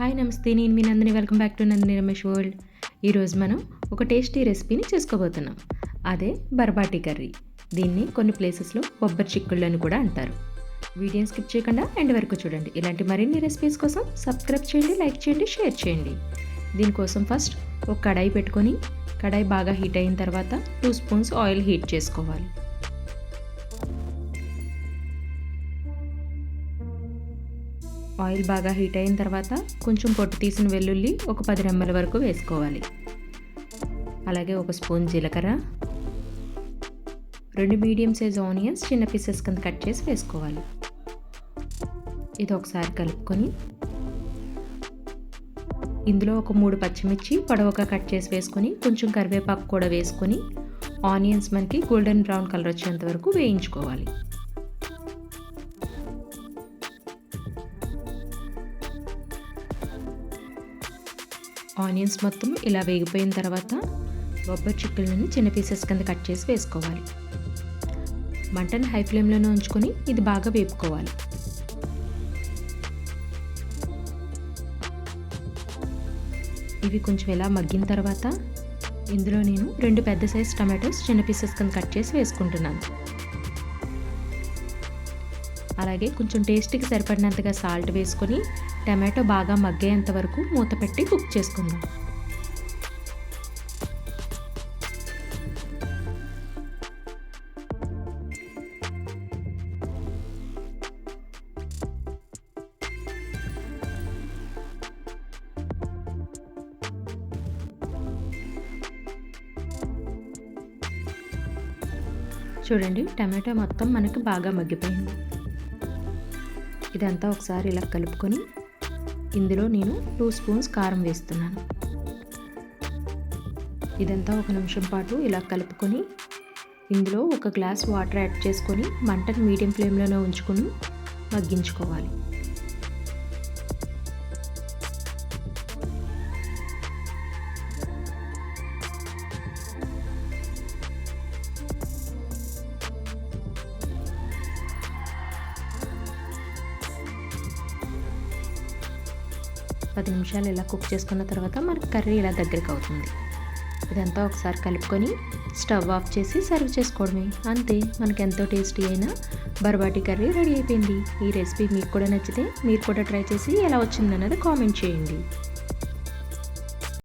Hi namaste, నేను మీ Nandini. Welcome back to Nandini Ramesh world. ఈరోజు మనం ఒక టేస్టీ రెసిపీని చేసుకోబోతున్నాం. అదే బర్బాటీ కర్రీ. దీన్ని కొన్ని ప్లేసెస్లో బొబ్బరి చిక్కుళ్ళు అని కూడా అంటారు. వీడియోని స్కిప్ చేయకుండా ఎండ్ వరకు చూడండి. ఇలాంటి మరిన్ని రెసిపీస్ కోసం సబ్స్క్రైబ్ చేయండి, లైక్ చేయండి, షేర్ చేయండి. దీనికోసం ఫస్ట్ ఒక కడాయి పెట్టుకొని కడాయి బాగా హీట్ అయిన తర్వాత 2 స్పూన్స్ ఆయిల్ హీట్ చేసుకోవాలి. ఆయిల్ బాగా హీట్ అయిన తర్వాత కొంచెం పొట్టు తీసిన వెల్లుల్లి ఒక 10 రెమ్మల వరకు వేసుకోవాలి. అలాగే ఒక స్పూన్ జీలకర్ర, 2 మీడియం సైజ్ ఆనియన్స్ చిన్న పీసెస్ కింద కట్ చేసి వేసుకోవాలి. ఇది ఒకసారి కలుపుకొని ఇందులో ఒక 3 పచ్చిమిర్చి పొడవుగా కట్ చేసి వేసుకొని కొంచెం కరివేపాకు కూడా వేసుకొని ఆనియన్స్ మనకి గోల్డెన్ బ్రౌన్ కలర్ వచ్చేంత వరకు వేయించుకోవాలి. ఆనియన్స్ మొత్తం ఇలా వేగిపోయిన తర్వాత బొబ్బరి చిక్కులను చిన్న పీసెస్ కింద కట్ చేసి వేసుకోవాలి. మంటను హై ఫ్లేమ్లోనే ఉంచుకొని ఇది బాగా వేపుకోవాలి. ఇవి కొంచెం ఇలా మగ్గిన తర్వాత ఇందులో నేను 2 పెద్ద సైజ్ టమాటోస్ చిన్న పీసెస్ కింద కట్ చేసి వేసుకుంటున్నాను. అలాగే కొంచెం టేస్ట్కి సరిపడినంతగా సాల్ట్ వేసుకొని టమాటో బాగా మగ్గేంత వరకు మూత పెట్టి కుక్ చేసుకుందాం. చూడండి, టమాటో మొత్తం మనకు బాగా మగ్గిపోయింది. ఇదంతా ఒకసారి ఇలా కలుపుకొని ఇందులో నేను 2 స్పూన్స్ కారం వేస్తున్నాను. ఇదంతా ఒక నిమిషం పాటు ఇలా కలుపుకొని ఇందులో ఒక గ్లాస్ వాటర్ యాడ్ చేసుకొని మంటను మీడియం ఫ్లేమ్లోనే ఉంచుకొని మగ్గించుకోవాలి. పది నిమిషాలు ఇలా కుక్ చేసుకున్న తర్వాత మనకి కర్రీ ఇలా దగ్గరికి అవుతుంది. ఇదంతా ఒకసారి కలుపుకొని స్టవ్ ఆఫ్ చేసి సర్వ్ చేసుకోవడమే. అంతే, మనకి ఎంతో టేస్టీ అయిన బర్బాటీ కర్రీ రెడీ అయిపోయింది. ఈ రెసిపీ మీకు కూడా నచ్చితే మీరు కూడా ట్రై చేసి ఎలా వచ్చిందన్నది కామెంట్ చేయండి.